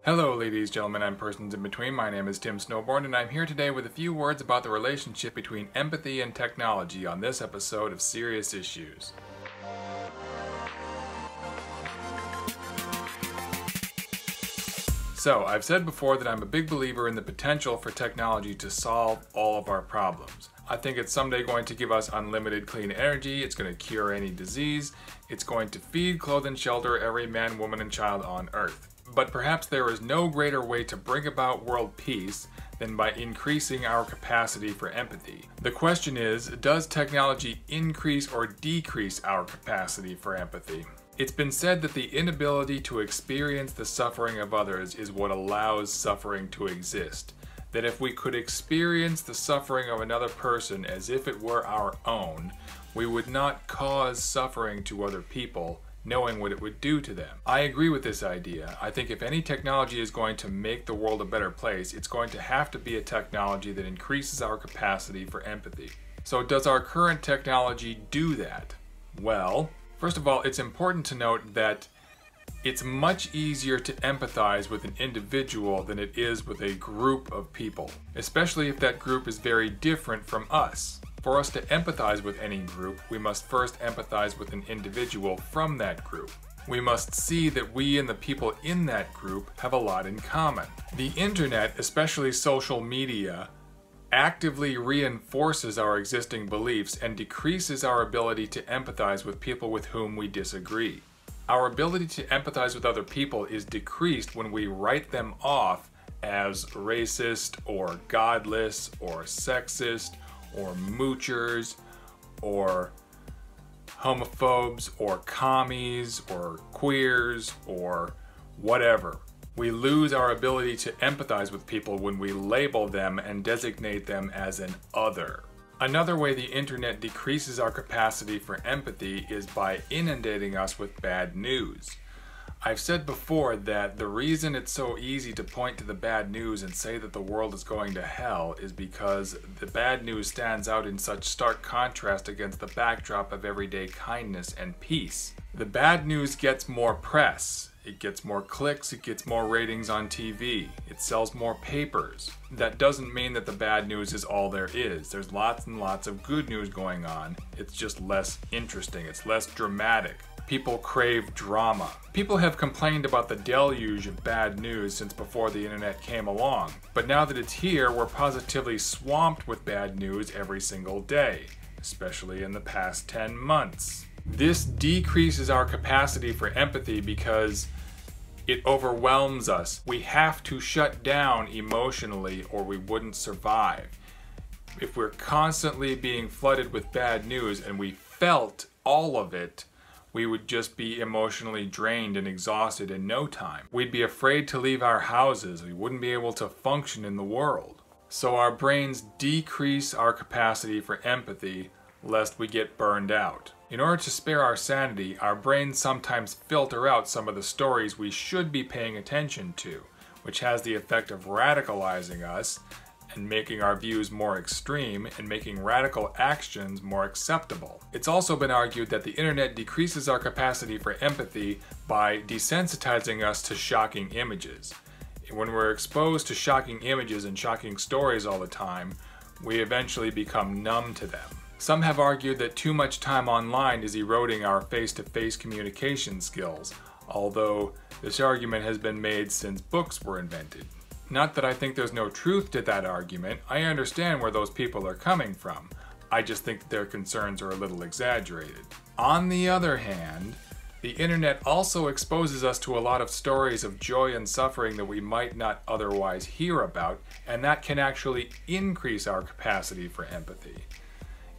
Hello ladies, gentlemen, and persons in between. My name is Tim Snowborn, and I'm here today with a few words about the relationship between empathy and technology on this episode of Serious Issues. So, I've said before that I'm a big believer in the potential for technology to solve all of our problems. I think it's someday going to give us unlimited clean energy, it's going to cure any disease, it's going to feed, clothe, and shelter every man, woman, and child on Earth. But perhaps there is no greater way to bring about world peace than by increasing our capacity for empathy. The question is, does technology increase or decrease our capacity for empathy? It's been said that the inability to experience the suffering of others is what allows suffering to exist. That if we could experience the suffering of another person as if it were our own, we would not cause suffering to other people, knowing what it would do to them. I agree with this idea. I think if any technology is going to make the world a better place, it's going to have to be a technology that increases our capacity for empathy. So does our current technology do that? Well, first of all, it's important to note that it's much easier to empathize with an individual than it is with a group of people, especially if that group is very different from us. For us to empathize with any group, we must first empathize with an individual from that group. We must see that we and the people in that group have a lot in common. The internet, especially social media, actively reinforces our existing beliefs and decreases our ability to empathize with people with whom we disagree. Our ability to empathize with other people is decreased when we write them off as racist or godless or sexist or moochers or homophobes or commies or queers or whatever. We lose our ability to empathize with people when we label them and designate them as an other. Another way the internet decreases our capacity for empathy is by inundating us with bad news. I've said before that the reason it's so easy to point to the bad news and say that the world is going to hell is because the bad news stands out in such stark contrast against the backdrop of everyday kindness and peace. The bad news gets more press, it gets more clicks, it gets more ratings on TV, it sells more papers. That doesn't mean that the bad news is all there is. There's lots and lots of good news going on. It's just less interesting, it's less dramatic. People crave drama. People have complained about the deluge of bad news since before the internet came along. But now that it's here, we're positively swamped with bad news every single day, especially in the past 10 months. This decreases our capacity for empathy because it overwhelms us. We have to shut down emotionally or we wouldn't survive. If we're constantly being flooded with bad news and we felt all of it, we would just be emotionally drained and exhausted in no time. We'd be afraid to leave our houses. We wouldn't be able to function in the world. So our brains decrease our capacity for empathy lest we get burned out. In order to spare our sanity, our brains sometimes filter out some of the stories we should be paying attention to, which has the effect of radicalizing us and making our views more extreme and making radical actions more acceptable. It's also been argued that the internet decreases our capacity for empathy by desensitizing us to shocking images. When we're exposed to shocking images and shocking stories all the time, we eventually become numb to them. Some have argued that too much time online is eroding our face-to-face communication skills, although this argument has been made since books were invented. Not that I think there's no truth to that argument. I understand where those people are coming from. I just think that their concerns are a little exaggerated. On the other hand, the internet also exposes us to a lot of stories of joy and suffering that we might not otherwise hear about, and that can actually increase our capacity for empathy.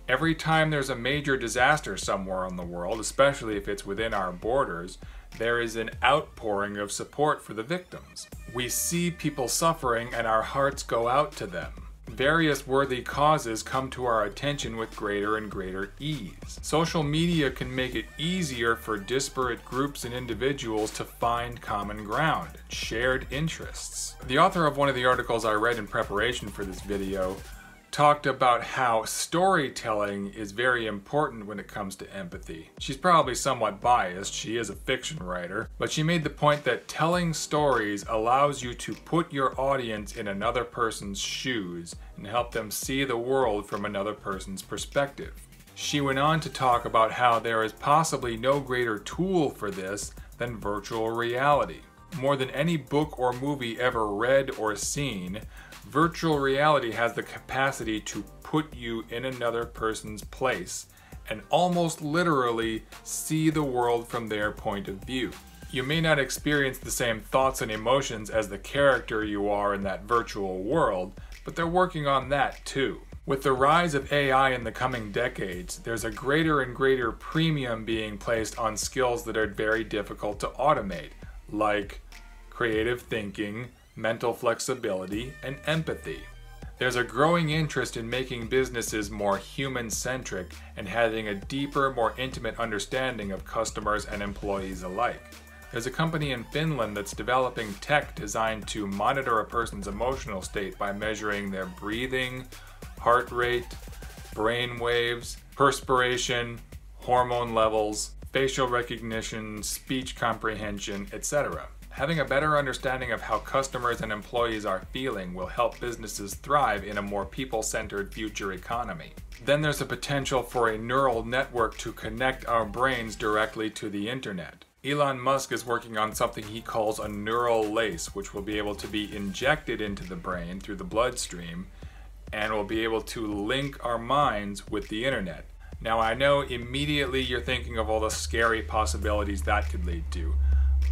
Every time there's a major disaster somewhere in the world, especially if it's within our borders, there is an outpouring of support for the victims. We see people suffering and our hearts go out to them. Various worthy causes come to our attention with greater and greater ease. Social media can make it easier for disparate groups and individuals to find common ground, shared interests. The author of one of the articles I read in preparation for this video talked about how storytelling is very important when it comes to empathy. She's probably somewhat biased, she is a fiction writer, but she made the point that telling stories allows you to put your audience in another person's shoes and help them see the world from another person's perspective. She went on to talk about how there is possibly no greater tool for this than virtual reality. More than any book or movie ever read or seen, virtual reality has the capacity to put you in another person's place and almost literally see the world from their point of view. You may not experience the same thoughts and emotions as the character you are in that virtual world, but they're working on that too. With the rise of AI in the coming decades, there's a greater and greater premium being placed on skills that are very difficult to automate, like creative thinking, mental flexibility, and empathy. There's a growing interest in making businesses more human-centric and having a deeper, more intimate understanding of customers and employees alike. There's a company in Finland that's developing tech designed to monitor a person's emotional state by measuring their breathing, heart rate, brain waves, perspiration, hormone levels, facial recognition, speech comprehension, etc. Having a better understanding of how customers and employees are feeling will help businesses thrive in a more people-centered future economy. Then there's the potential for a neural network to connect our brains directly to the internet. Elon Musk is working on something he calls a neural lace, which will be able to be injected into the brain through the bloodstream and will be able to link our minds with the internet. Now, I know immediately you're thinking of all the scary possibilities that could lead to.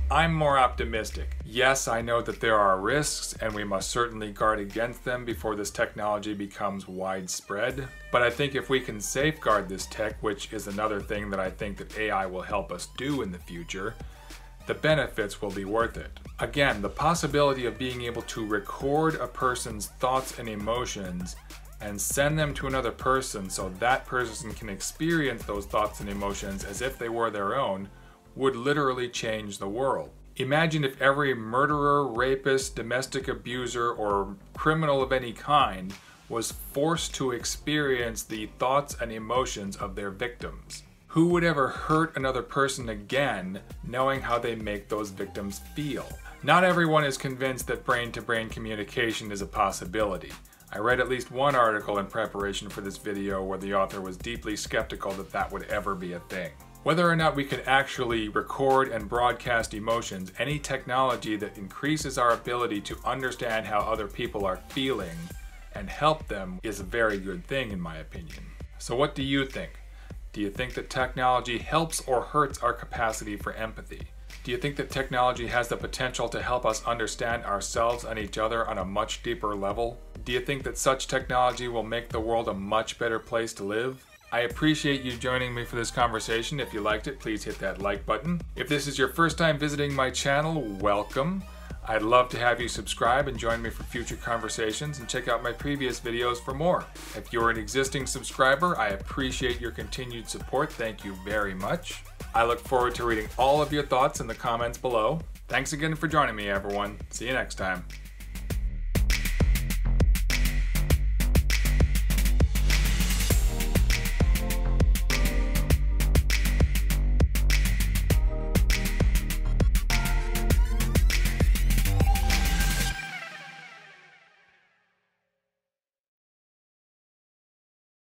I'm more optimistic. Yes, I know that there are risks and we must certainly guard against them before this technology becomes widespread. But I think if we can safeguard this tech, which is another thing that I think that AI will help us do in the future, the benefits will be worth it. Again, the possibility of being able to record a person's thoughts and emotions and send them to another person so that person can experience those thoughts and emotions as if they were their own would literally change the world. Imagine if every murderer, rapist, domestic abuser, or criminal of any kind was forced to experience the thoughts and emotions of their victims. Who would ever hurt another person again knowing how they make those victims feel? Not everyone is convinced that brain-to-brain communication is a possibility. I read at least one article in preparation for this video where the author was deeply skeptical that that would ever be a thing. Whether or not we can actually record and broadcast emotions, any technology that increases our ability to understand how other people are feeling and help them is a very good thing in my opinion. So what do you think? Do you think that technology helps or hurts our capacity for empathy? Do you think that technology has the potential to help us understand ourselves and each other on a much deeper level? Do you think that such technology will make the world a much better place to live? I appreciate you joining me for this conversation. If you liked it, please hit that like button. If this is your first time visiting my channel, welcome. I'd love to have you subscribe and join me for future conversations, and check out my previous videos for more. If you're an existing subscriber, I appreciate your continued support. Thank you very much. I look forward to reading all of your thoughts in the comments below. Thanks again for joining me, everyone. See you next time.